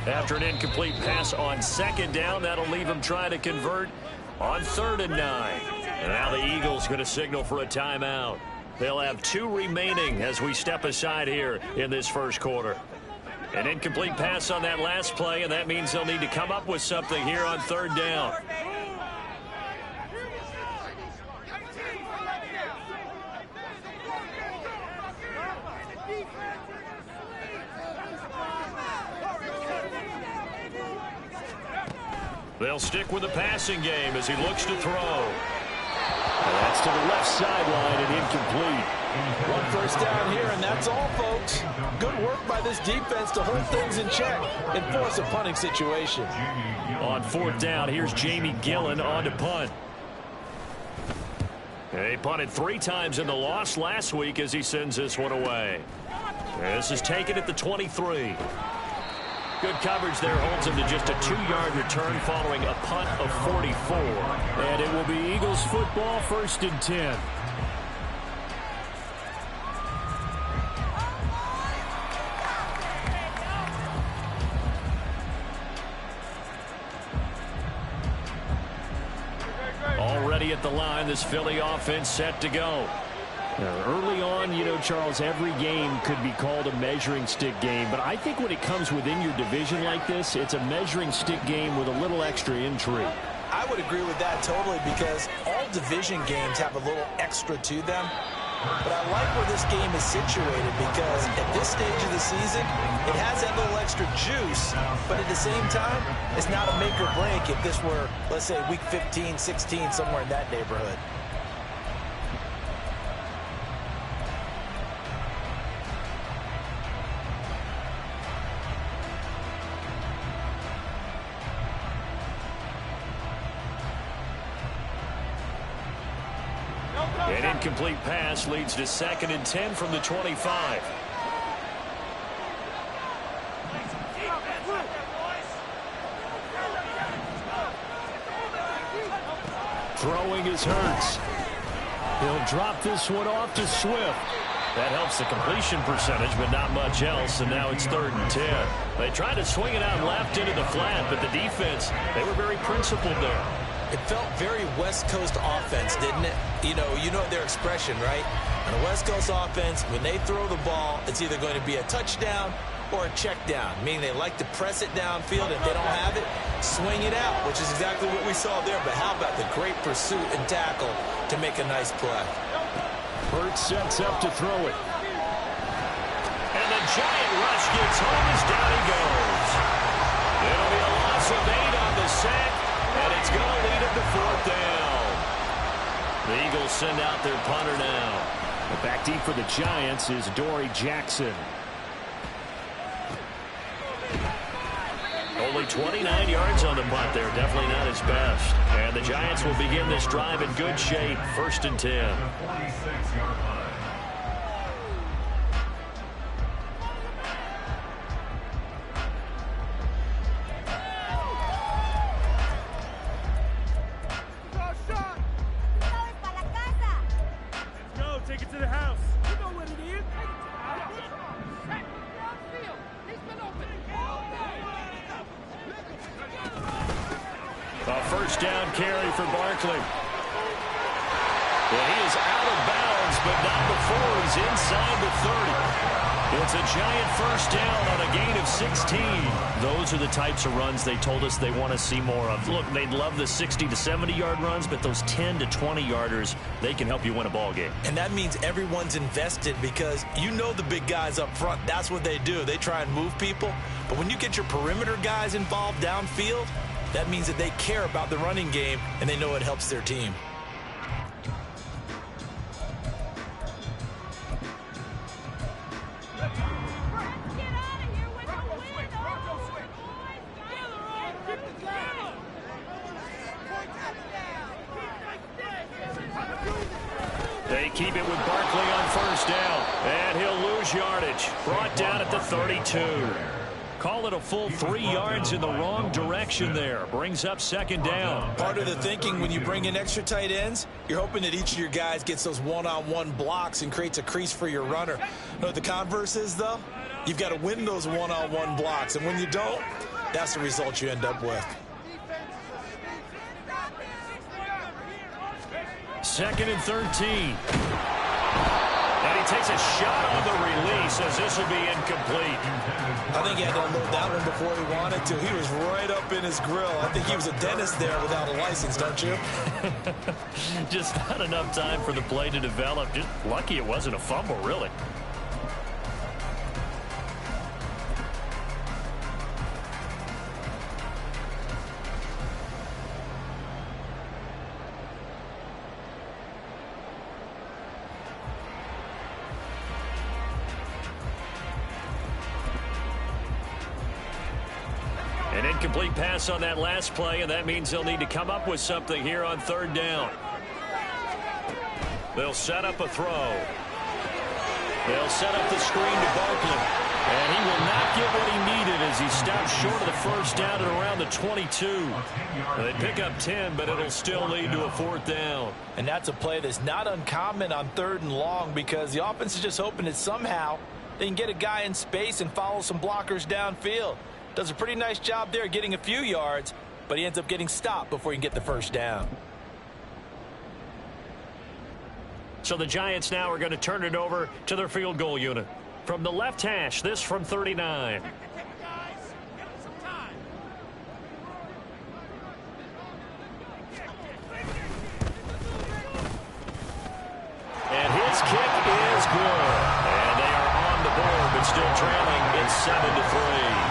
After an incomplete pass on second down, that'll leave him trying to convert on 3rd and 9. And now the Eagles going to signal for a timeout. They'll have 2 remaining as we step aside here in this first quarter. An incomplete pass on that last play, and that means they'll need to come up with something here on 3rd down. They'll stick with the passing game as he looks to throw. And that's to the left sideline and incomplete. 1 first down here, and that's all, folks. Good work by this defense to hold things in check and force a punting situation. On 4th down, here's Jamie Gillen on to punt. They punted 3 times in the loss last week as he sends this one away. This is taken at the 23. Good coverage there holds him to just a 2-yard return following a punt of 44. And it will be Eagles football, 1st and 10. Already at the line, this Philly offense set to go. Early on, you know, Charles, every game could be called a measuring stick game. But I think when it comes within your division like this, it's a measuring stick game with a little extra intrigue. I would agree with that totally because all division games have a little extra to them. But I like where this game is situated because at this stage of the season, it has that little extra juice. But at the same time, it's not a make or break if this were, let's say, week 15, 16, somewhere in that neighborhood. An incomplete pass leads to 2nd and 10 from the 25. Throwing is Hurts. He'll drop this one off to Swift. That helps the completion percentage, but not much else, and now it's 3rd and 10. They tried to swing it out left into the flat, but the defense, they were very principled there. It felt very West Coast offense, didn't it? You know their expression, right? On a West Coast offense, when they throw the ball, it's either going to be a touchdown or a check down, meaning they like to press it downfield. If they don't have it, swing it out, which is exactly what we saw there. But how about the great pursuit and tackle to make a nice play? Hurts sets up to throw it. And the giant rush gets home as down he goes. It'll be a loss of 8 on the sack. And it's going to lead him to 4th down. The Eagles send out their punter now. Back deep for the Giants is Dory Jackson. Only 29 yards on the punt there. Definitely not his best. And the Giants will begin this drive in good shape. 1st and 10. A 1st down carry for Barkley. Well, he is out of bounds, but not before he's inside the 30. It's a giant 1st down on a gain of 16. Those are the types of runs they told us they want to see more of. Look, they'd love the 60 to 70-yard runs, but those 10 to 20-yarders, they can help you win a ball game. And that means everyone's invested because you know the big guys up front. That's what they do. They try and move people. But when you get your perimeter guys involved downfield, that means that they care about the running game, and they know it helps their team. They keep it with Barkley on 1st down, and he'll lose yardage. Brought down at the 32. Call it a full 3 yards in the wrong direction there. Brings up 2nd down. Part of the thinking when you bring in extra tight ends, you're hoping that each of your guys gets those one-on-one blocks and creates a crease for your runner. You know what the converse is, though? You've got to win those one-on-one blocks, and when you don't, that's the result you end up with. 2nd and 13. And he takes a shot on the release as this will be incomplete. I think he had to unload that one before he wanted to. He was right up in his grill. I think he was a dentist there without a license, don't you? Just not enough time for the play to develop. Just lucky it wasn't a fumble, really. An incomplete pass on that last play, and that means they'll need to come up with something here on 3rd down. They'll set up a throw. They'll set up the screen to Barkley. And he will not get what he needed as he stops short of the 1st down at around the 22. They pick up 10, but it'll still lead to a 4th down. And that's a play that's not uncommon on 3rd and long because the offense is just hoping that somehow they can get a guy in space and follow some blockers downfield. Does a pretty nice job there getting a few yards, but he ends up getting stopped before he can get the 1st down. So the Giants now are going to turn it over to their field goal unit. From the left hash, this from 39. And his kick is good. And they are on the board, but still trailing. It's 7-3.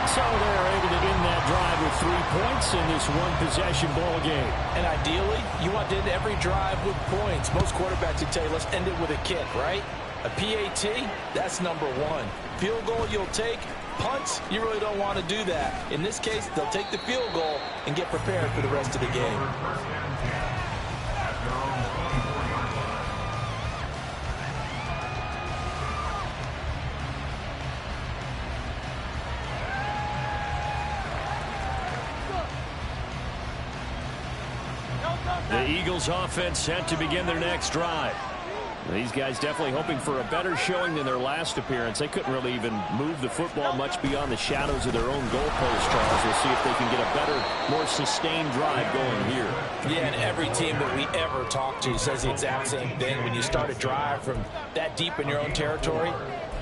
So they're able to end that drive with 3 points in this one-possession ball game. And ideally, you want to end every drive with points. Most quarterbacks would tell you, let's end it with a kick, right? A PAT, that's number 1. Field goal you'll take. Punts, you really don't want to do that. In this case, they'll take the field goal and get prepared for the rest of the game. The Eagles offense set to begin their next drive. These guys definitely hoping for a better showing than their last appearance. They couldn't really even move the football much beyond the shadows of their own goalpost, Charles. We'll see if they can get a better, more sustained drive going here. Yeah, and every team that we ever talk to says the exact same thing. When you start a drive from that deep in your own territory,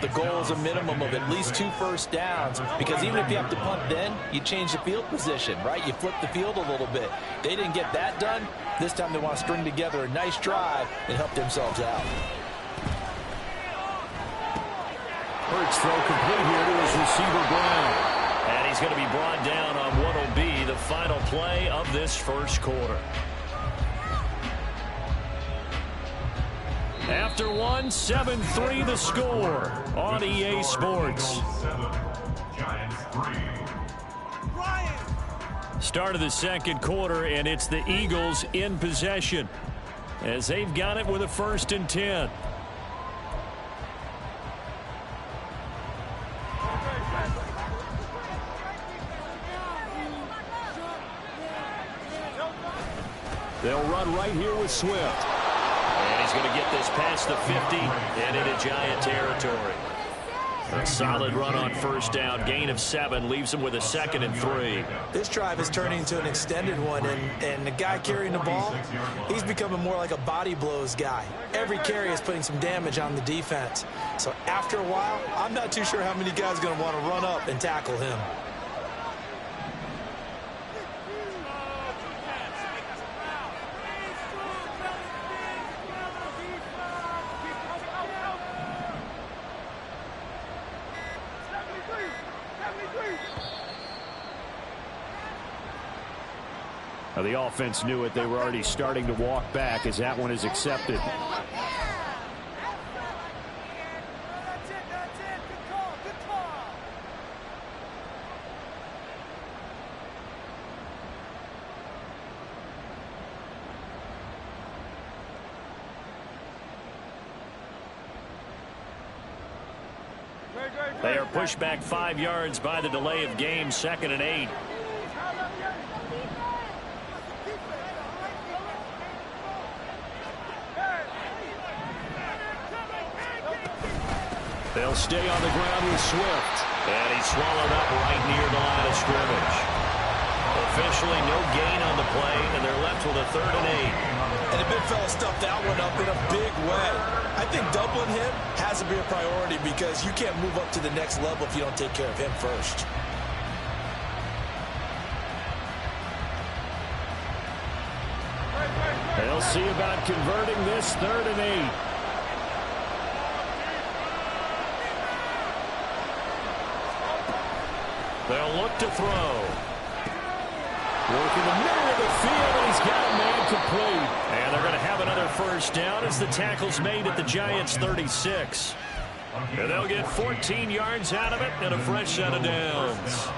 the goal is a minimum of at least 2 first downs, because even if you have to punt then, you change the field position, right? You flip the field a little bit. They didn't get that done. This time they want to string together a nice drive and help themselves out. Hurts throw complete here to his receiver Brown. And he's going to be brought down on what will be the final play of this 1st quarter. After 1, 7-3 the score on EA Sports. Start of the 2nd quarter, and it's the Eagles in possession as they've got it with a 1st and 10. They'll run right here with Swift. And he's going to get this past the 50 and into Giant territory. A solid run on 1st down. Gain of 7 leaves him with a 2nd and 3. This drive is turning into an extended one, and the guy carrying the ball, he's becoming more like a body blows guy. Every carry is putting some damage on the defense. So after a while, I'm not too sure how many guys are going to want to run up and tackle him. The offense knew it. They were already starting to walk back as that one is accepted. They are pushed back 5 yards by the delay of game. 2nd and 8. They'll stay on the ground with Swift. And he's swallowed up right near the line of scrimmage. Officially no gain on the play, and they're left with a 3rd and 8. And the big fella stuffed that one up in a big way. I think doubling him has to be a priority because you can't move up to the next level if you don't take care of him first. They'll see about converting this 3rd and 8. They'll look to throw. Working the middle of the field, and he's got a man complete. And they're going to have another first down as the tackle's made at the Giants' 36. And they'll get 14 yards out of it and a fresh set of downs.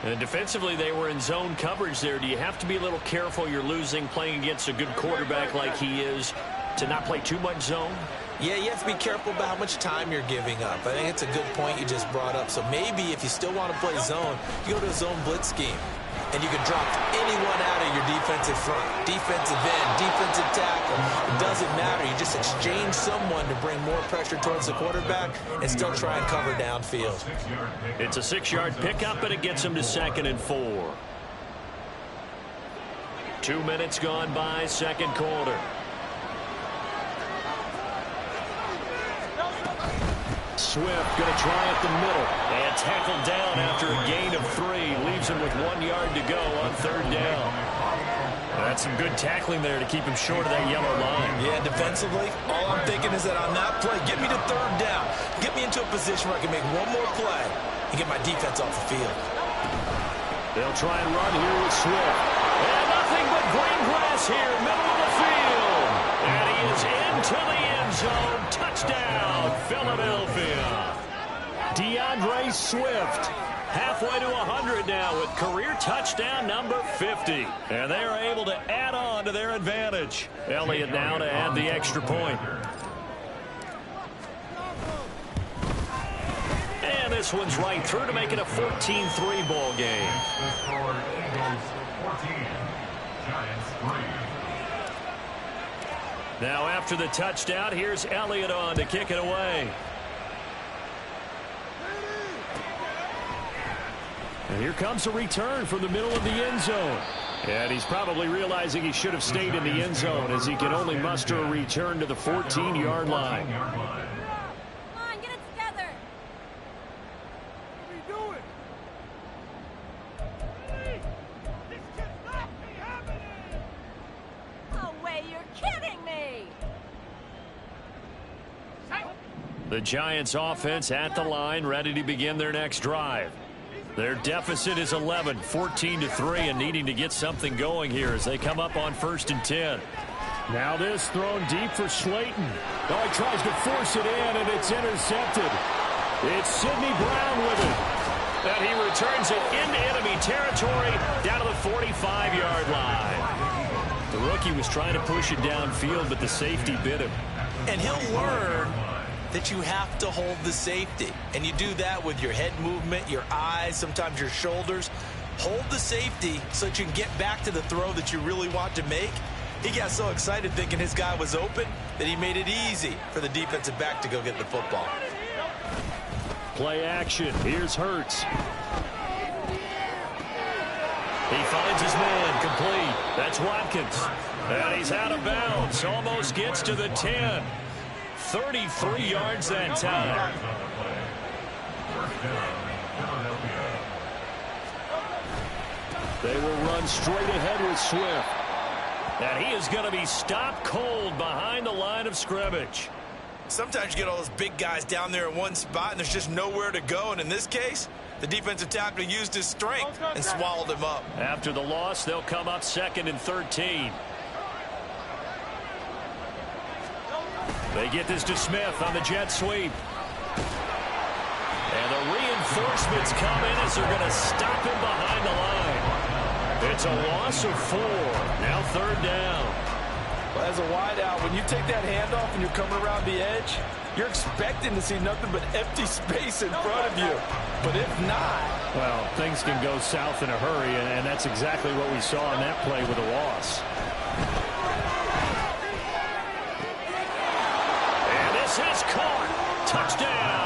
And defensively, they were in zone coverage there. Do you have to be a little careful you're losing playing against a good quarterback like he is to not play too much zone? Yeah, you have to be careful about how much time you're giving up. I think it's a good point you just brought up. So maybe if you still want to play zone, you go to a zone blitz scheme. And you can drop anyone out of your defensive front. Defensive end, defensive tackle. It doesn't matter. You just exchange someone to bring more pressure towards the quarterback and still try and cover downfield. It's a 6-yard pickup, and it gets them to 2nd and 4. 2 minutes gone by, second quarter. Swift going to try at the middle. And tackled down after a gain of 3. Leaves him with 1 yard to go on 3rd down. That's some good tackling there to keep him short of that yellow line. Yeah, defensively, all I'm thinking is that on that play, get me to 3rd down. Get me into a position where I can make one more play and get my defense off the field. They'll try and run here with Swift. And nothing but green grass here, middle of the field. And he is into the end zone. Touchdown, Philadelphia. DeAndre Swift. Halfway to 100 now with career touchdown number 50. And they are able to add on to their advantage. Elliott now to add the extra point. And this one's right through to make it a 14-3 ball game. The score, Eagles 14, Giants 3. Now after the touchdown, here's Elliott on to kick it away. And here comes a return from the middle of the end zone. And he's probably realizing he should have stayed in the end zone as he can only muster a return to the 14-yard line. Come on, get it together. What are we doing? This cannot be happening. Oh, wait, you're kidding me. The Giants offense at the line, ready to begin their next drive. Their deficit is 11, 14-3, and needing to get something going here as they come up on 1st and 10. Now this thrown deep for Slayton. Oh, he tries to force it in, and it's intercepted. It's Sidney Brown with it. And he returns it into enemy territory down to the 45-yard line. The rookie was trying to push it downfield, but the safety bit him. And he'll learn that you have to hold the safety. And you do that with your head movement, your eyes, sometimes your shoulders. Hold the safety so that you can get back to the throw that you really want to make. He got so excited thinking his guy was open that he made it easy for the defensive back to go get the football. Play action. Here's Hurts. He finds his man complete. That's Watkins. And he's out of bounds. Almost gets to the 10. 33 yards that time. They will run straight ahead with Swift. And he is going to be stopped cold behind the line of scrimmage. Sometimes you get all those big guys down there in one spot and there's just nowhere to go. And in this case, the defensive tackle used his strength and swallowed him up. After the loss, they'll come up 2nd and 13. They get this to Smith on the jet sweep. And the reinforcements come in as they're going to stop him behind the line. It's a loss of 4. Now 3rd down. Well, as a wideout, when you take that handoff and you're coming around the edge, you're expecting to see nothing but empty space in front of you. But if not... Well, things can go south in a hurry, and that's exactly what we saw on that play with a loss. And this is caught. Touchdown.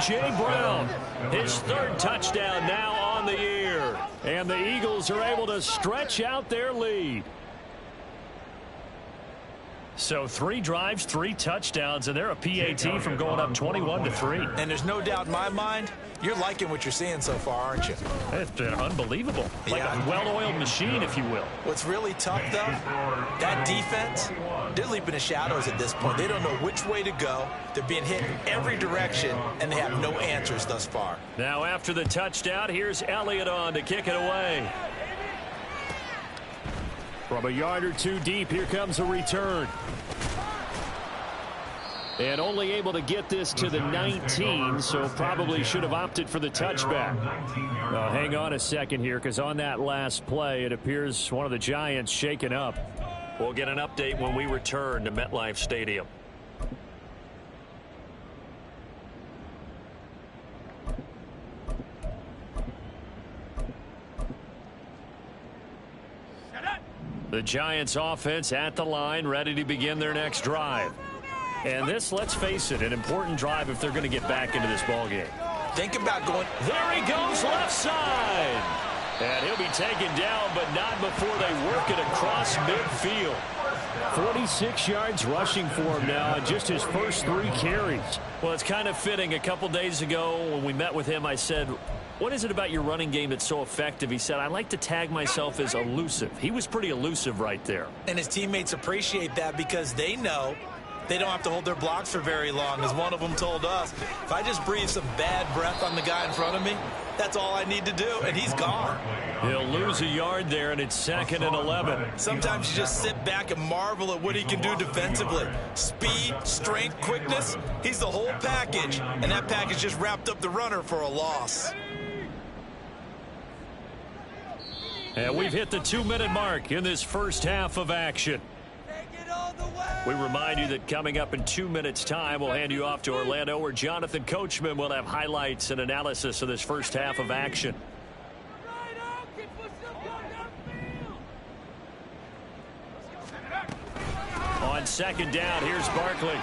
A.J. Brown. His third touchdown now on the year. And the Eagles are able to stretch out their lead. So 3 drives, 3 touchdowns, and they're a PAT from going up 21-3. And there's no doubt in my mind, you're liking what you're seeing so far, aren't you? It's been unbelievable. Like a well-oiled machine, if you will. What's really tough, though, that defense, they're leaping the shadows at this point. They don't know which way to go. They're being hit in every direction, and they have no answers thus far. Now after the touchdown, here's Elliott on to kick it away. From a yard or 2 deep, here comes a return. And only able to get this to the 19, so probably should have opted for the touchback. Well, hang on a second here, because on that last play, it appears one of the Giants shaken up. We'll get an update when we return to MetLife Stadium. The Giants offense at the line, ready to begin their next drive. And this, let's face it, an important drive if they're going to get back into this ballgame. Think about going. There he goes, left side. And he'll be taken down, but not before they work it across midfield. 46 yards rushing for him now in just his first 3 carries. Well, it's kind of fitting. A couple days ago when we met with him, I said, what is it about your running game that's so effective? He said, I like to tag myself as elusive. He was pretty elusive right there. And his teammates appreciate that because they know they don't have to hold their blocks for very long. As one of them told us, if I just breathe some bad breath on the guy in front of me, that's all I need to do, and he's gone. He'll lose a yard there, and it's 2nd and 11. Sometimes you just sit back and marvel at what he can do defensively. Speed, strength, quickness, he's the whole package, and that package just wrapped up the runner for a loss. And we've hit the 2-minute mark in this first half of action. We remind you that coming up in 2 minutes' time, we'll hand you off to Orlando, where Jonathan Coachman will have highlights and analysis of this first half of action. On 2nd down, here's Barkley.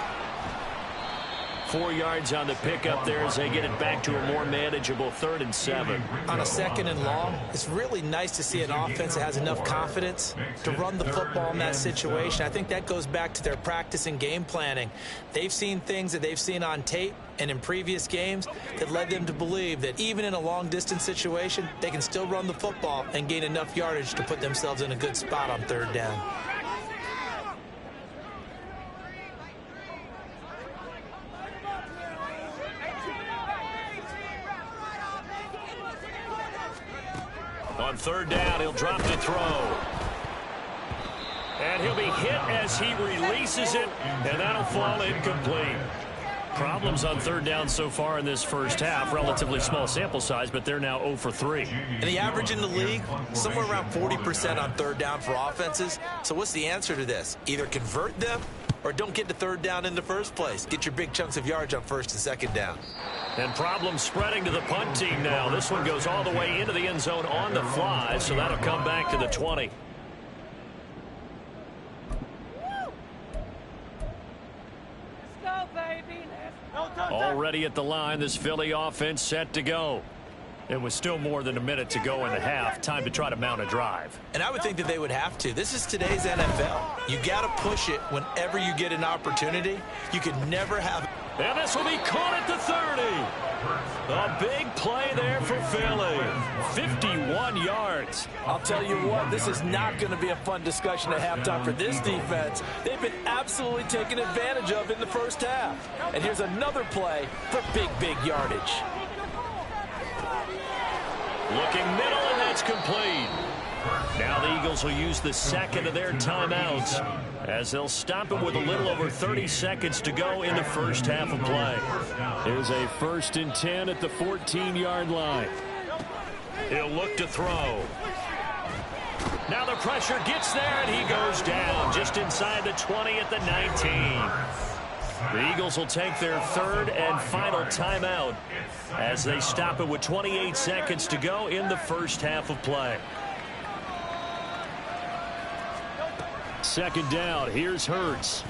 4 yards on the pickup there as they get it back to a more manageable 3rd and 7. On a 2nd and long, it's really nice to see an offense that has enough confidence to run the football in that situation. I think that goes back to their practice and game planning. They've seen things that they've seen on tape and in previous games that led them to believe that even in a long-distance situation, they can still run the football and gain enough yardage to put themselves in a good spot on 3rd down. On 3rd down, he'll drop to throw. And he'll be hit as he releases it, and that'll fall incomplete. Problems on 3rd down so far in this first half. Relatively small sample size, but they're now 0 for 3. And the average in the league, somewhere around 40% on 3rd down for offenses. So what's the answer to this? Either convert them or don't get to 3rd down in the first place. Get your big chunks of yards on 1st and 2nd down. And problems spreading to the punt team now. This one goes all the way into the end zone on the fly, so that'll come back to the 20. Let's go, baby. Already at the line, this Philly offense set to go. It was still more than a minute to go in the half. Time to try to mount a drive. And I would think that they would have to. This is today's NFL. You got to push it whenever you get an opportunity. You could never have. And this will be caught at the 30. A big play there for Philly. 51 yards. I'll tell you what, this is not going to be a fun discussion at halftime for this defense. They've been absolutely taken advantage of in the first half. And here's another play for big yardage. Looking middle, and that's complete. Now the Eagles will use the 2nd of their timeouts as they'll stop it with a little over 30 seconds to go in the first half of play. Here's a 1st and 10 at the 14-yard line. He'll look to throw. Now the pressure gets there, and he goes down just inside the 20 at the 19. The Eagles will take their 3rd and final timeout as they stop it with 28 seconds to go in the first half of play. 2nd down. Here's Hurts.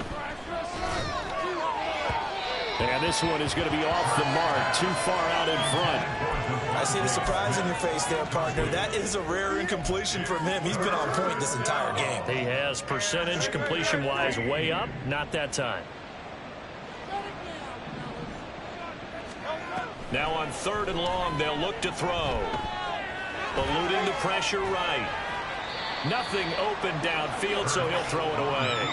And this one is going to be off the mark, too far out in front. I see the surprise in your face there, partner. That is a rare incompletion from him. He's been on point this entire game. He has percentage completion-wise way up. Not that time. Now on 3rd and long, they'll look to throw. Eluding the pressure right. Nothing open downfield, so he'll throw it away.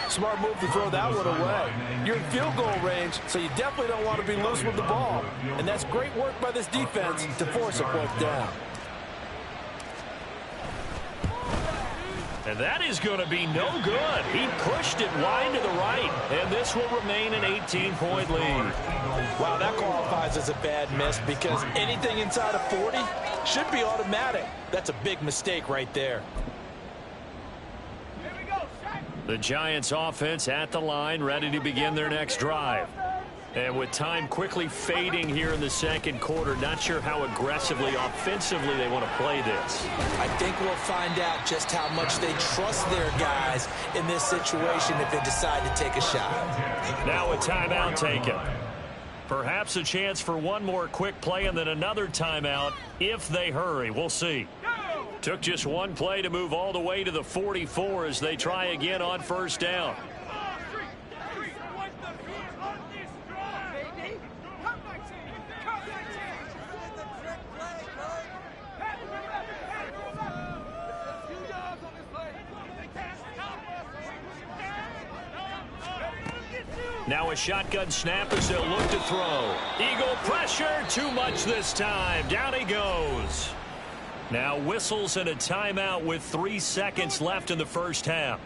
Smart move to throw that one away. You're in field goal range, so you definitely don't want to be loose with the ball. And that's great work by this defense to force a fourth down. And that is going to be no good. He pushed it wide to the right, and this will remain an 18-point lead. Wow, that qualifies as a bad miss because anything inside of 40 should be automatic. That's a big mistake right there. The Giants offense at the line, ready to begin their next drive. And with time quickly fading here in the second quarter, not sure how aggressively, offensively they want to play this. I think we'll find out just how much they trust their guys in this situation if they decide to take a shot. Now a timeout taken. Perhaps a chance for one more quick play and then another timeout if they hurry. We'll see. Took just one play to move all the way to the 44 as they try again on 1st down. Now a shotgun snap as they'll look to throw. Eagle pressure, too much this time. Down he goes. Now whistles and a timeout with 3 seconds left in the first half.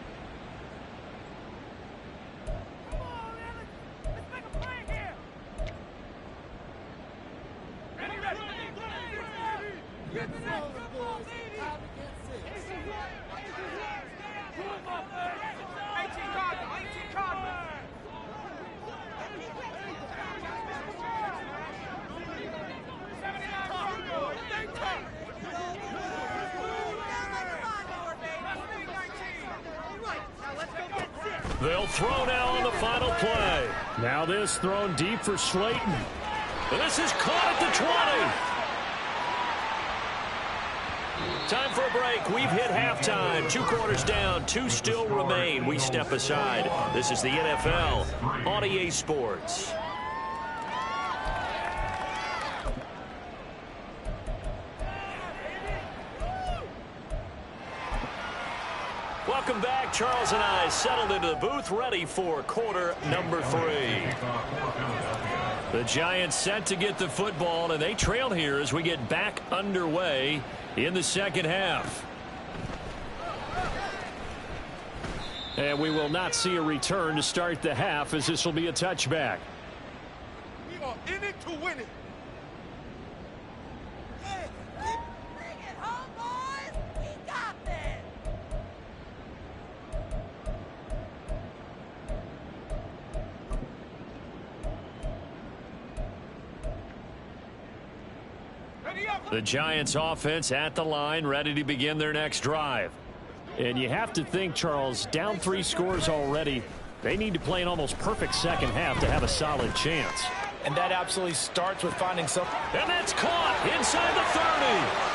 They'll throw now on the final play. Now this thrown deep for Slayton. This is caught at the 20. Time for a break. We've hit halftime. 2 quarters down. 2 still remain. We step aside. This is the NFL on EA Sports. Welcome back. Charles and I settled into the booth, ready for quarter number 3. The Giants set to get the football, and they trail here as we get back underway in the second half. And we will not see a return to start the half, as this will be a touchback. We are in it to win it. Bring it home, boys. We got this. The Giants offense at the line, ready to begin their next drive. And you have to think, Charles, down 3 scores already. They need to play an almost perfect second half to have a solid chance. And that absolutely starts with finding some. And that's caught inside the 30.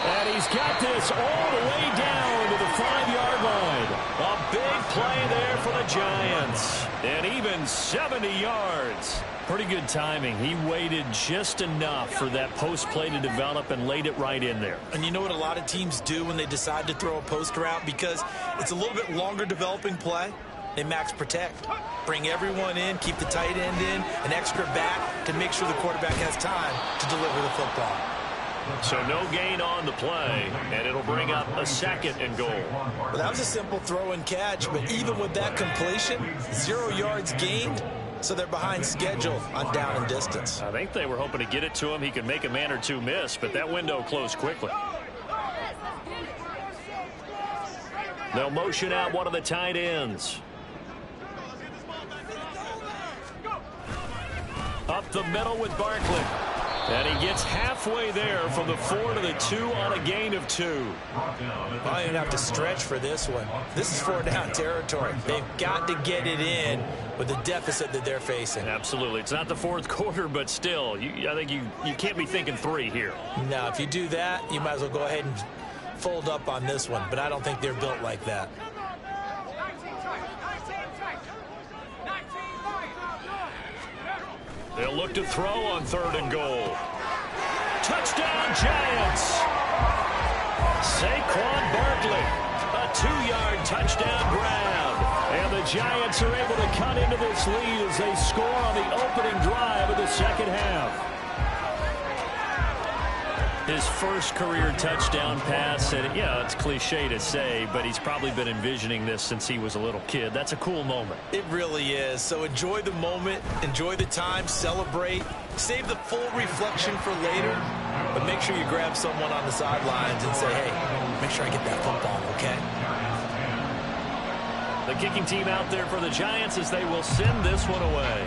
And he's got this all the way down to the 5-yard line. A big play there for the Giants. And even 70 yards. Pretty good timing. He waited just enough for that post play to develop and laid it right in there. And you know what a lot of teams do when they decide to throw a post route? Because it's a little bit longer developing play. They max protect. Bring everyone in, keep the tight end in, an extra back to make sure the quarterback has time to deliver the football. So no gain on the play, and it'll bring up a 2nd and goal. Well, that was a simple throw and catch, but even with that completion, 0 yards gained. So they're behind schedule on down and distance. I think they were hoping to get it to him. He could make a man or 2 miss, but that window closed quickly. They'll motion out one of the tight ends. Up the middle with Barkley. And he gets halfway there from the 4 to the 2 on a gain of 2. I don't even have to stretch for this one. This is 4 down territory. They've got to get it in with the deficit that they're facing. Absolutely. It's not the fourth quarter, but still, I think you can't be thinking 3 here. Now, if you do that, you might as well go ahead and fold up on this one, but I don't think they're built like that. They'll look to throw on 3rd and goal. Touchdown, Giants! Saquon Barkley, a 2-yard touchdown grab. And the Giants are able to cut into this lead as they score on the opening drive of the second half. His first career touchdown pass, and it's cliche to say, but he's probably been envisioning this since he was a little kid. That's a cool moment. It really is. So enjoy the moment, enjoy the time, celebrate, save the full reflection for later, but make sure you grab someone on the sidelines and say, hey, make sure I get that football, okay? The kicking team out there for the Giants as they will send this one away.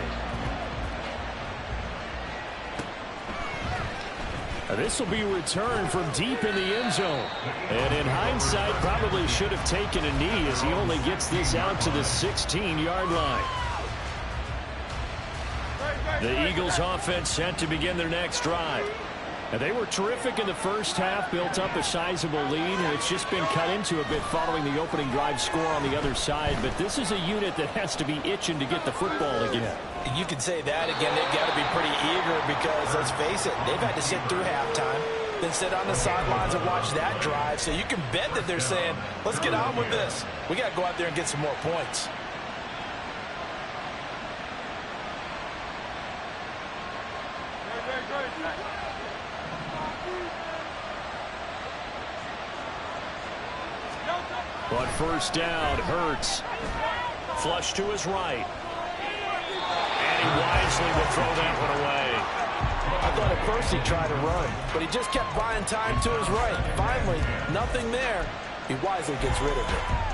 This will be returned from deep in the end zone. And in hindsight, probably should have taken a knee as he only gets this out to the 16-yard line. The Eagles offense set to begin their next drive. And they were terrific in the first half, built up a sizable lead, and it's just been cut into a bit following the opening drive score on the other side. But this is a unit that has to be itching to get the football again. You can say that again. They've got to be pretty eager because, let's face it, they've had to sit through halftime, then sit on the sidelines and watch that drive. So you can bet that they're saying, let's get on with this. We got to go out there and get some more points. But first down, Hurts. Flush to his right. And he wisely will throw that one away. I thought at first he tried to run, but he just kept buying time to his right. Finally, nothing there. He wisely gets rid of it.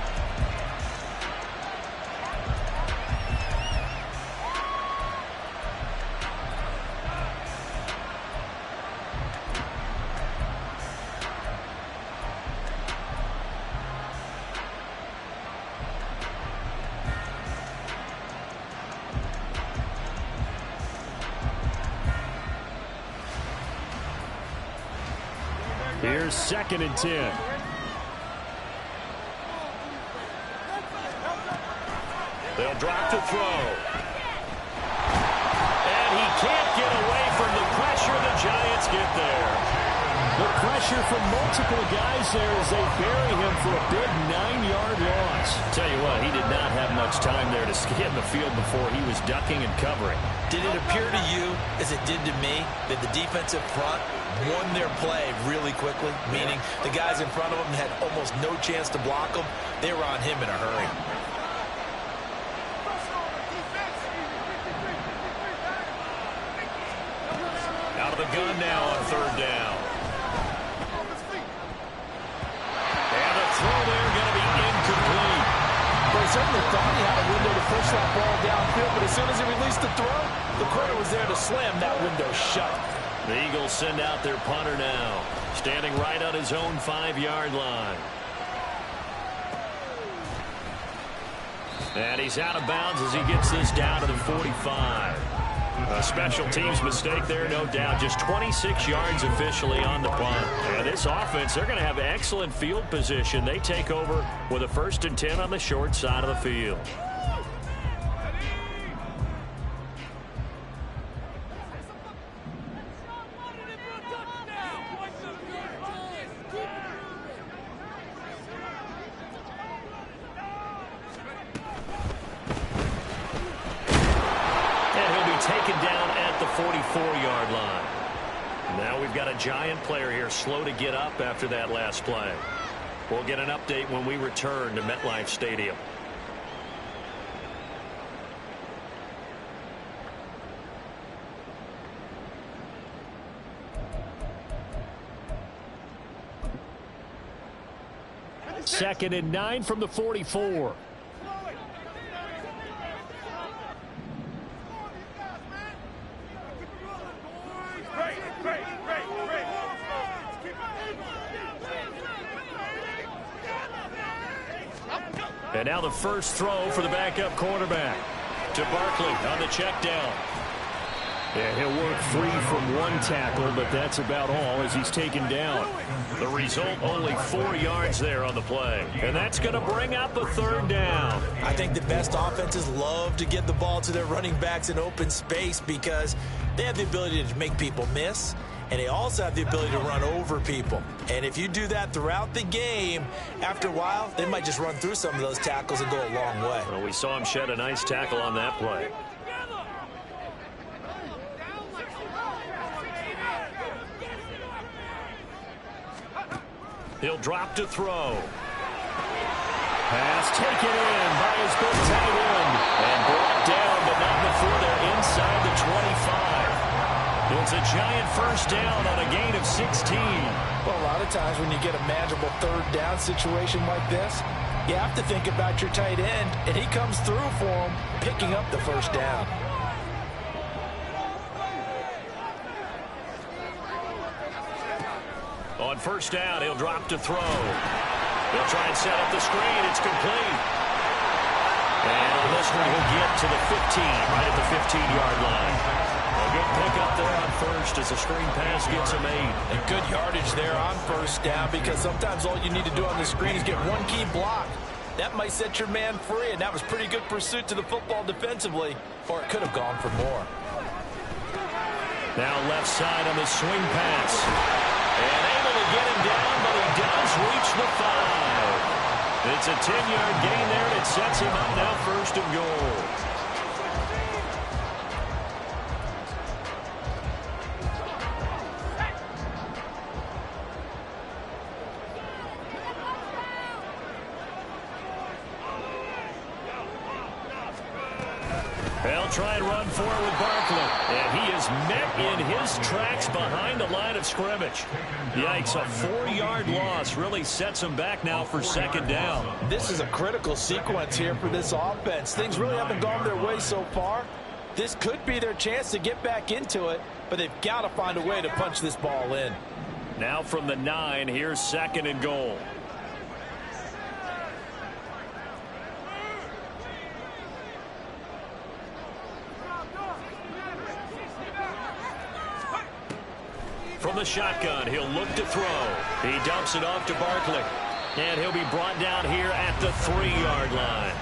Here's 2nd and 10. They'll drop to throw. And he can't get away from the pressure. The Giants get there. The pressure from multiple guys there as they bury him for a big 9-yard loss. Tell you what, he did not have much time there to scan the field before he was ducking and covering. Did it appear to you, as it did to me, that the defensive front won their play really quickly? Meaning the guys in front of him had almost no chance to block him. They were on him in a hurry. Out of the gun now on 3rd down. And the throw there going to be incomplete. Well, he certainly thought he had a window to push that ball downfield, but as soon as he released the throw, the corner was there to slam that window shut. The Eagles send out their punter now, standing right on his own 5-yard line. And he's out of bounds as he gets this down to the 45. A special teams mistake there, no doubt. Just 26 yards officially on the punt. And this offense, they're going to have excellent field position. They take over with a 1st and 10 on the short side of the field. Taken down at the 44-yard line. Now we've got a Giant player here slow to get up after that last play. We'll get an update when we return to MetLife Stadium. Second and 9 from the 44. And now the first throw for the backup quarterback. To Barkley on the check down. Yeah, he'll work free from one tackle, but that's about all as he's taken down. The result, only 4 yards there on the play. And that's going to bring up a third down. I think the best offenses love to get the ball to their running backs in open space because they have the ability to make people miss, and they also have the ability to run over people. And if you do that throughout the game, after a while, they might just run through some of those tackles and go a long way. Well, we saw him shed a nice tackle on that play. He'll drop to throw. Pass taken in by his big tight end. And brought down, but not before they're inside the 25. It's a giant first down on a gain of 16. Well, a lot of times when you get a manageable third down situation like this, you have to think about your tight end, and he comes through for him, picking up the first down. On first down, he'll drop to throw. He'll try and set up the screen. It's complete. And on this one, he'll get to the 15, right at the 15-yard line. A good pickup there on first as the screen pass gets him 8. And good yardage there on first down because sometimes all you need to do on the screen is get one key block. That might set your man free, and that was pretty good pursuit to the football defensively, or it could have gone for more. Now left side on the swing pass. And able to get him down, but he does reach the 5. It's a 10-yard gain there, and it sets him up now first and goal. They'll try and run for it with Barkley. And he is met in his tracks behind the line of scrimmage. Yikes, a 4-yard loss really sets him back now for second down. This is a critical sequence here for this offense. Things really haven't gone their way so far. This could be their chance to get back into it, but they've got to find a way to punch this ball in. Now from the 9, here's second and goal. From the shotgun, he'll look to throw. He dumps it off to Barkley. And he'll be brought down here at the 3-yard line.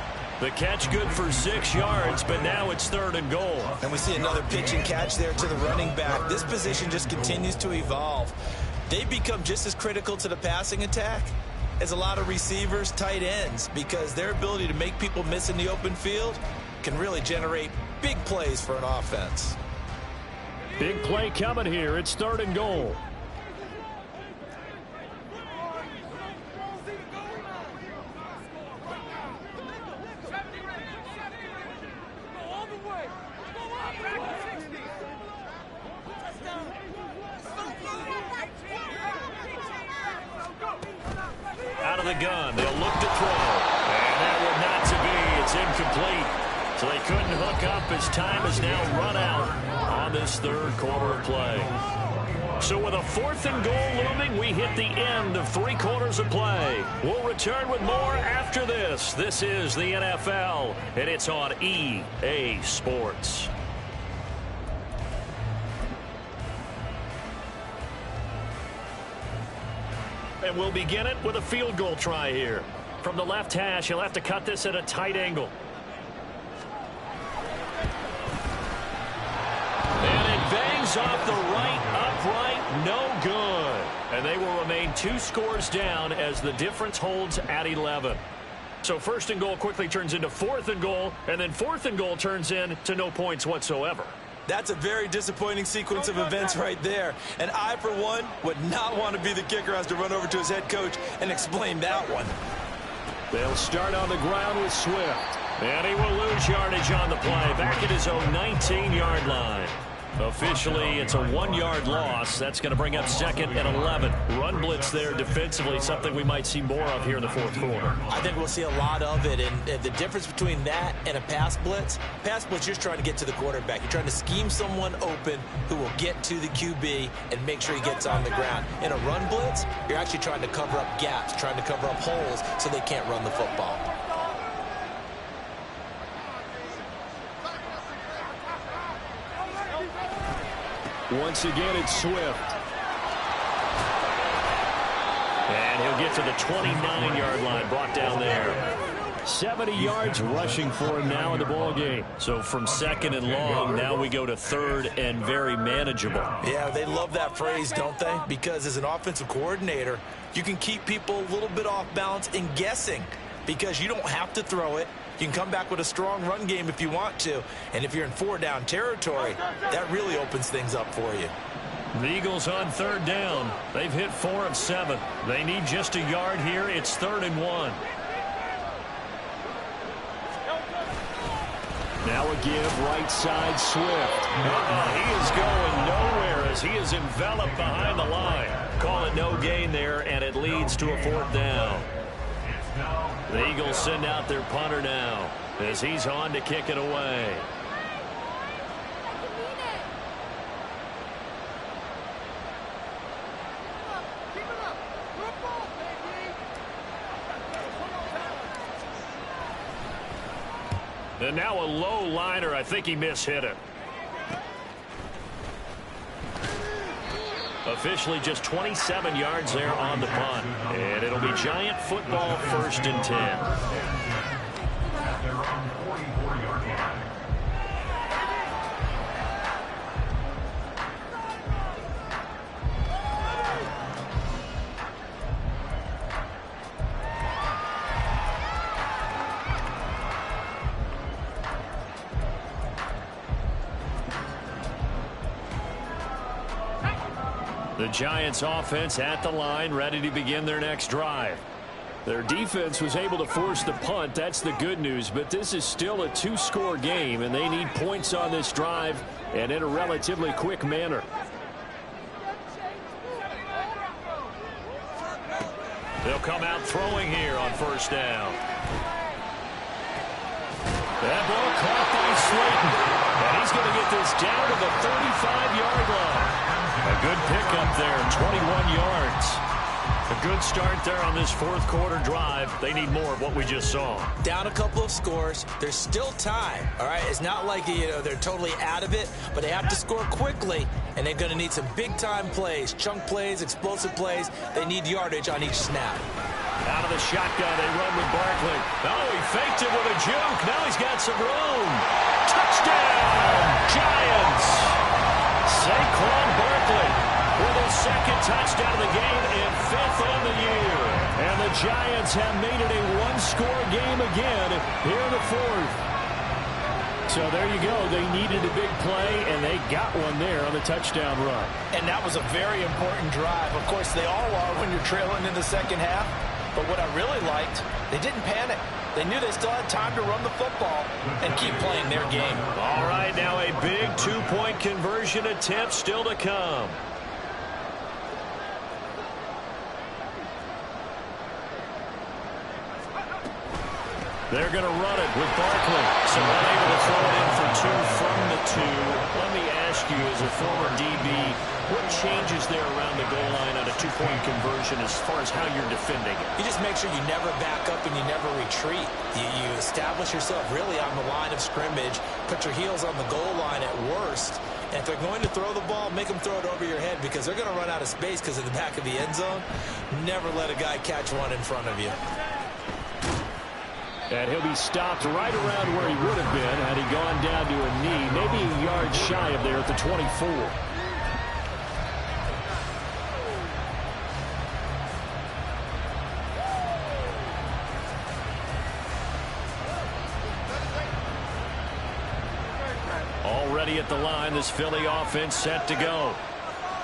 The catch good for 6 yards, but now it's third and goal. And we see another pitch and catch there to the running back. This position just continues to evolve. They've become just as critical to the passing attack as a lot of receivers, tight ends, because their ability to make people miss in the open field can really generate big plays for an offense. Big play coming here. It's third and goal. Out of the gun. They'll look to throw. And that would not to be. It's incomplete. So they couldn't hook up as time has now run out on this third quarter of play. So with a 4th and goal looming, we hit the end of 3 quarters of play. We'll return with more after this. This is the NFL, and it's on EA Sports. And we'll begin it with a field goal try here. From the left hash, he'll have to cut this at a tight angle. Bangs off the right upright, no good. And they will remain 2 scores down as the difference holds at 11. So first and goal quickly turns into 4th and goal, and then 4th and goal turns into no points whatsoever. That's a very disappointing sequence of events right there. And I, for one, would not want to be the kicker who has to run over to his head coach and explain that one. They'll start on the ground with Swift. And he will lose yardage on the play, back at his own 19-yard line. Officially, it's a 1-yard loss. That's going to bring up 2nd and 11. Run blitz there defensively, something we might see more of here in the 4th quarter. I think we'll see a lot of it. And the difference between that and a pass blitz, you're just trying to get to the quarterback. You're trying to scheme someone open who will get to the QB and make sure he gets on the ground. In a run blitz, you're actually trying to cover up gaps, trying to cover up holes so they can't run the football. Once again, it's Swift. And he'll get to the 29-yard line, brought down there. 70 yards rushing for him now in the ball game. So from second and long, now we go to third and very manageable. Yeah, they love that phrase, don't they? Because as an offensive coordinator, you can keep people a little bit off balance and guessing because you don't have to throw it. You can come back with a strong run game if you want to. And if you're in 4-down territory, that really opens things up for you. The Eagles on third down. They've hit 4 of 7. They need just a yard here. It's 3rd and 1. Now a give, right side, Swift. He is going nowhere as he is enveloped behind the line. Call it no gain there, and it leads to a 4th down. The Eagles send out their punter now as he's on to kick it away. And now a low liner. I think he mishit it. Officially just 27 yards there on the punt. And it'll be Giant football, 1st and 10. Their own 44-yard line. The Giants offense at the line, ready to begin their next drive. Their defense was able to force the punt. That's the good news. But this is still a 2-score game, and they need points on this drive and in a relatively quick manner. They'll come out throwing here on 1st down. That ball caught by Slayton. And he's going to get this down to the 35-yard line. A good pickup there, 21 yards. A good start there on this 4th quarter drive. They need more of what we just saw. Down a couple of scores. There's still time, all right? It's not like, they're totally out of it, but they have to score quickly, and they're going to need some big-time plays, chunk plays, explosive plays. They need yardage on each snap. Out of the shotgun, they run with Barkley. Oh, he faked it with a juke. Now he's got some room. Touchdown, Giants! Saquon Barkley with his 2nd touchdown of the game and 5th on the year. And the Giants have made it a 1-score game again here in the 4th. So there you go. They needed a big play, and they got one there on the touchdown run. And that was a very important drive. Of course, they all are when you're trailing in the second half. But what I really liked, they didn't panic. They knew they still had time to run the football and keep playing their game. All right, now a big 2-point conversion attempt still to come. They're going to run it with Barkley. So unable to throw it in for 2 from the 2. Let me ask you, as a former DB, what changes there around the goal line on a 2-point conversion as far as how you're defending it? You just make sure you never back up and you never retreat. You establish yourself really on the line of scrimmage, put your heels on the goal line at worst, and if they're going to throw the ball, make them throw it over your head because they're going to run out of space because of the back of the end zone. Never let a guy catch one in front of you. And he'll be stopped right around where he would have been had he gone down to a knee, maybe a yard shy of there at the 24. Already at the line, this Philly offense set to go.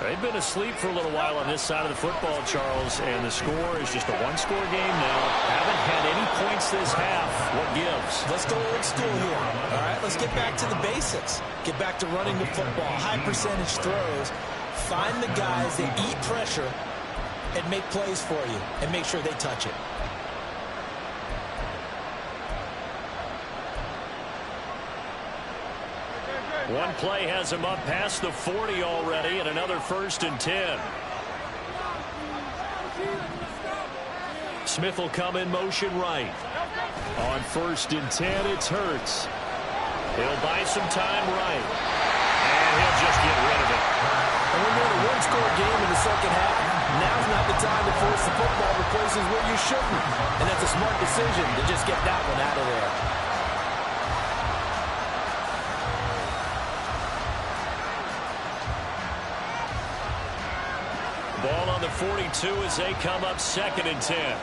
They've been asleep for a little while on this side of the football, Charles, and the score is just a 1-score game now. Haven't had any points this half. What gives? Let's go old school here. All right, let's get back to the basics. Get back to running the football, high percentage throws. Find the guys that eat pressure and make plays for you and make sure they touch it. One play has him up past the 40 already, and another 1st and 10. Smith will come in motion right. On 1st and 10, it's Hurts. He'll buy some time right. And he'll just get rid of it. And when you're in a one-score game in the second half, now's not the time to force the football to places where you shouldn't. And that's a smart decision to just get that one out of there. Ball on the 42 as they come up 2nd and 10.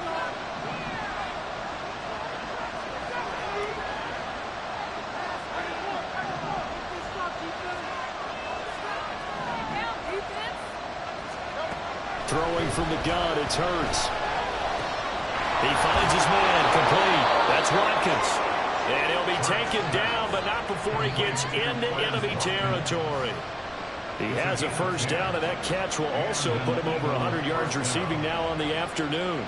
Throwing from the gun, it's Hurts. He finds his man, complete. That's Watkins. And he'll be taken down, but not before he gets into enemy territory. He has a first down, and that catch will also put him over 100 yards receiving now on the afternoon.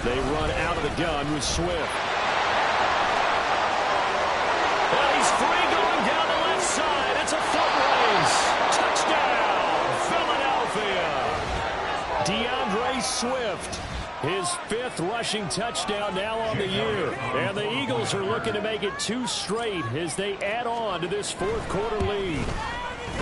They run out of the gun with Swift. And he's free going down the left side. It's a foot race. Touchdown, Philadelphia. DeAndre Swift, his 5th rushing touchdown now on the year. And the Eagles are looking to make it 2 straight as they add on to this 4th quarter lead.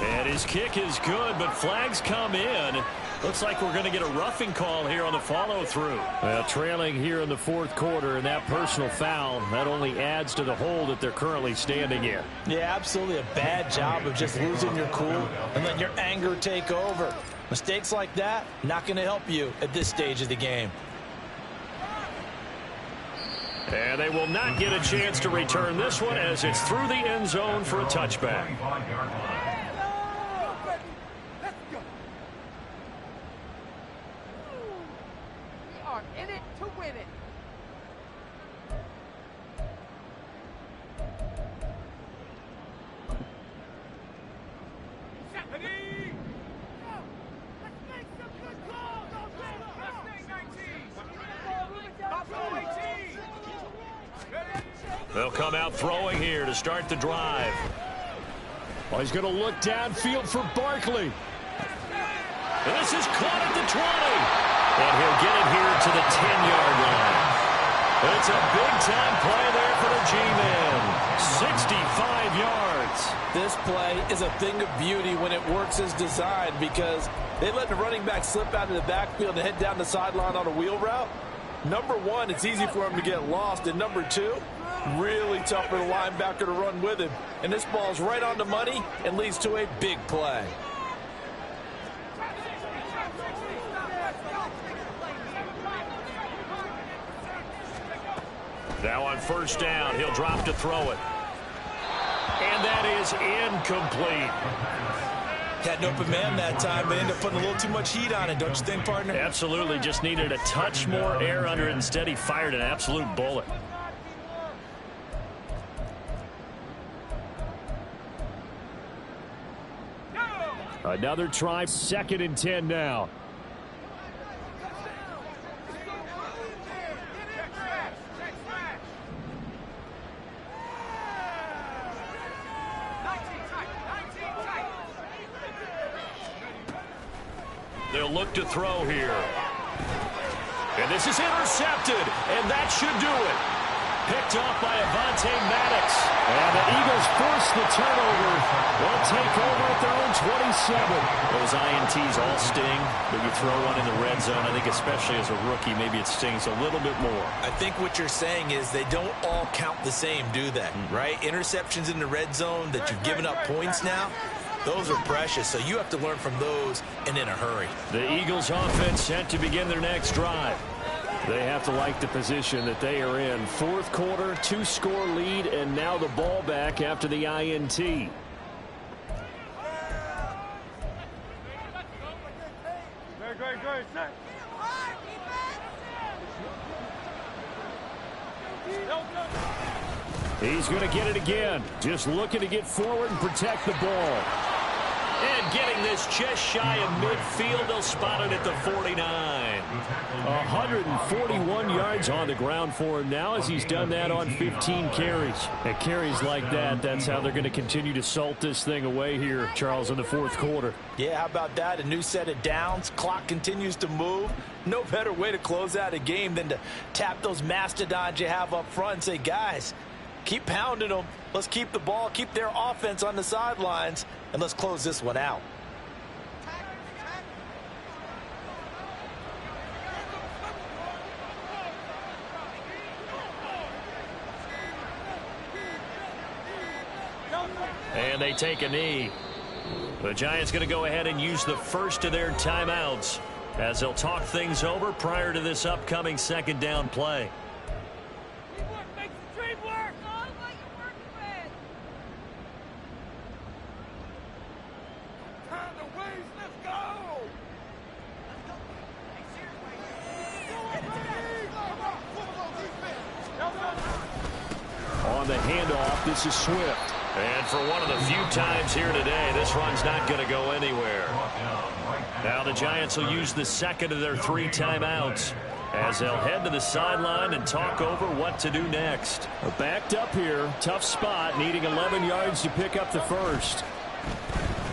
And his kick is good, but flags come in. Looks like we're going to get a roughing call here on the follow-through. Well, trailing here in the 4th quarter, and that personal foul, that only adds to the hole that they're currently standing in. Yeah, absolutely a bad job of just losing your cool and letting your anger take over. Mistakes like that, not going to help you at this stage of the game. And they will not get a chance to return this one as it's through the end zone for a touchback. In it to win it. They'll come out throwing here to start the drive. Well, he's going to look downfield for Barkley. This is caught at the 20. And he'll get it here to the 10-yard line. It's a big-time play there for the G-Men. 65 yards. This play is a thing of beauty when it works as designed because they let the running back slip out of the backfield and head down the sideline on a wheel route. Number one, it's easy for him to get lost. And number two, really tough for the linebacker to run with him. And this ball's right on the money and leads to a big play. Now on first down, he'll drop to throw it. And that is incomplete. Had an open man that time, but ended up putting a little too much heat on it, don't you think, partner? Absolutely, just needed a touch more air under it. Instead, he fired an absolute bullet. Another try, 2nd and 10 now. They'll look to throw here. And this is intercepted, and that should do it. Picked off by Avonte Maddox. And the Eagles force the turnover. They'll take over at their own 27. Those INTs all sting, but you throw one in the red zone. I think especially as a rookie, maybe it stings a little bit more. I think what you're saying is they don't all count the same, do they? Right? Interceptions in the red zone that you've given up points now, those are precious, so you have to learn from those and in a hurry. The Eagles offense set to begin their next drive. They have to like the position that they are in. 4th quarter, 2-score lead, and now the ball back after the INT. He's going to get it again. Just looking to get forward and protect the ball. And getting this just shy of midfield, they'll spot it at the 49. 141 yards on the ground for him now as he's done that on 15 carries. And carries like that, that's how they're going to continue to salt this thing away here, Charles, in the fourth quarter. Yeah, how about that? A new set of downs. Clock continues to move. No better way to close out a game than to tap those mastodons you have up front and say, guys, keep pounding them. Let's keep the ball, keep their offense on the sidelines, and let's close this one out. And they take a knee. The Giants going to go ahead and use the first of their timeouts as they'll talk things over prior to this upcoming second down play. On the handoff, this is Swift. And for one of the few times here today, this run's not going to go anywhere. Now the Giants will use the second of their 3 timeouts as they'll head to the sideline and talk over what to do next. Backed up here, tough spot, needing 11 yards to pick up the first.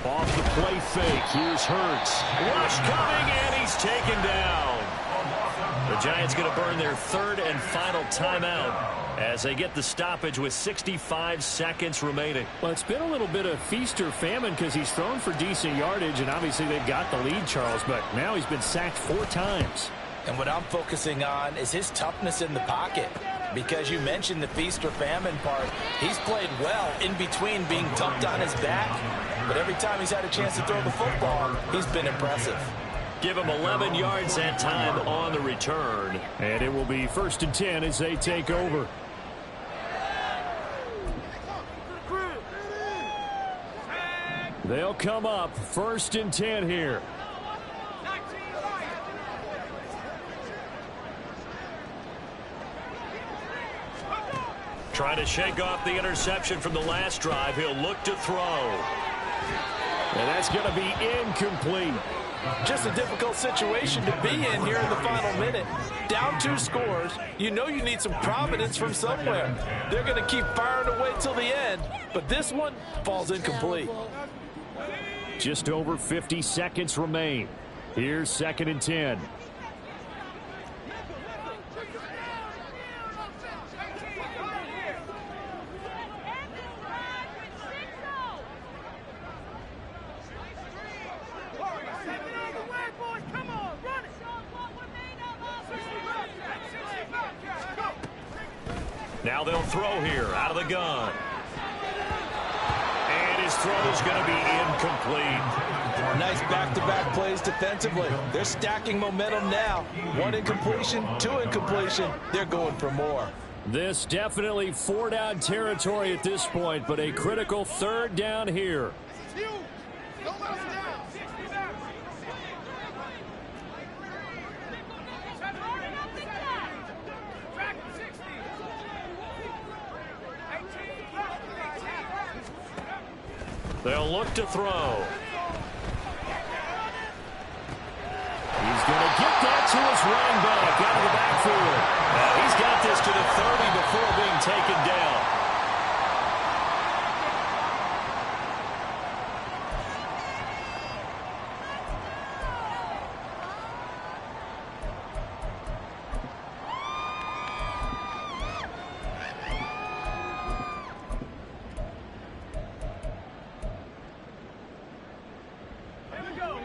Off the play fake, here's Hurts. Rush coming, and he's taken down. The Giants going to burn their 3rd and final timeout as they get the stoppage with 65 seconds remaining. Well, it's been a little bit of feast or famine because he's thrown for decent yardage, and obviously they've got the lead, Charles, but now he's been sacked 4 times. And what I'm focusing on is his toughness in the pocket. Because you mentioned the feast or famine part. He's played well in between being tucked on his back. But every time he's had a chance to throw the football, he's been impressive. Give him 11 yards that time on the return. And it will be 1st and 10 as they take over. They'll come up 1st and 10 here. Trying to shake off the interception from the last drive. He'll look to throw. And that's going to be incomplete. Just a difficult situation to be in here in the final minute. Down 2 scores. You know you need some providence from somewhere. They're going to keep firing away till the end. But this one falls incomplete. Just over 50 seconds remain. Here's 2nd and 10. Now they'll throw here out of the gun. And his throw is going to be incomplete. Nice back-to-back plays defensively. They're stacking momentum now. 1 incompletion, 2 incompletion. They're going for more. This definitely 4-down territory at this point, but a critical 3rd down here. They'll look to throw. He's going to get that to his running back out of the backfield. Now he's got this to the 30 before being taken down.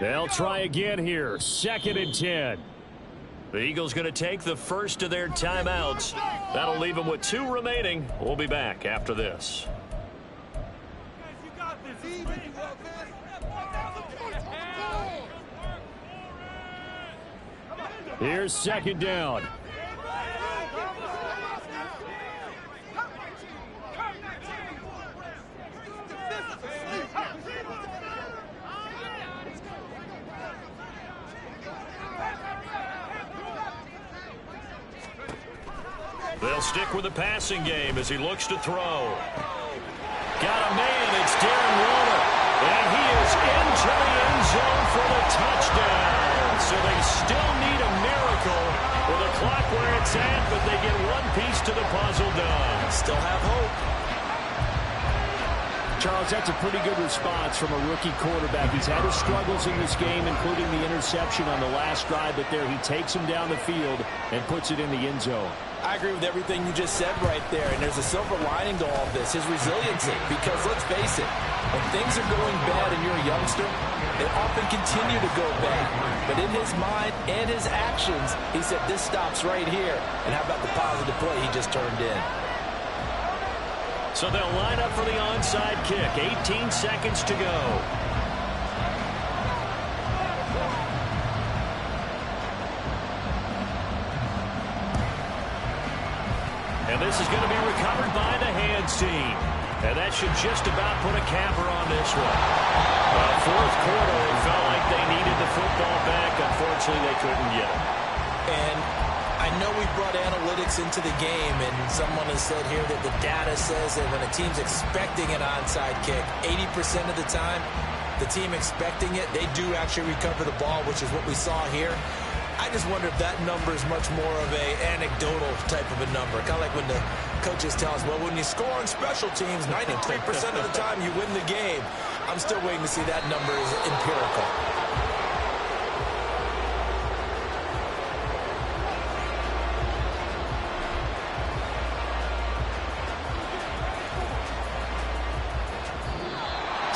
They'll try again here. 2nd and 10. The Eagles going to take the first of their timeouts. That'll leave them with 2 remaining. We'll be back after this. Here's 2nd down. They'll stick with the passing game as he looks to throw. Got a man. It's Darren Waller. And he is into the end zone for the touchdown. So they still need a miracle with the clock where it's at, but they get one piece to the puzzle done. Still have hope. Charles, that's a pretty good response from a rookie quarterback. He's had his struggles in this game, including the interception on the last drive, but there he takes him down the field and puts it in the end zone. I agree with everything you just said right there, and there's a silver lining to all of this, his resiliency, because let's face it, when things are going bad and you're a youngster, they often continue to go bad. But in his mind and his actions, he said, this stops right here. And how about the positive play he just turned in? So they'll line up for the onside kick. 18 seconds to go. And this is going to be recovered by the hands team. And that should just about put a capper on this one. Fourth quarter, it felt like they needed the football back. Unfortunately, they couldn't get it. And I know we brought analytics into the game, and someone has said here that the data says that when a team's expecting an onside kick, 80% of the time, the team expecting it, they do actually recover the ball, which is what we saw here. I just wonder if that number is much more of a anecdotal type of a number. Kind of like when the coaches tell us, well, when you score on special teams, 93% of the time you win the game. I'm still waiting to see that number is empirical.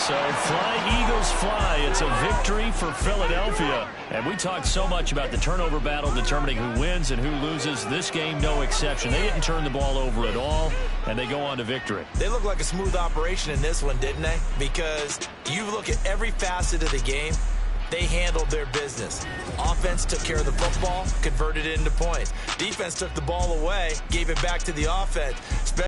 So fly, Eagles, fly. It's a victory for Philadelphia. And we talked so much about the turnover battle determining who wins and who loses. This game, no exception. They didn't turn the ball over at all, and they go on to victory. They look like a smooth operation in this one, didn't they? Because you look at every facet of the game, they handled their business. Offense took care of the football, converted it into points. Defense took the ball away, gave it back to the offense.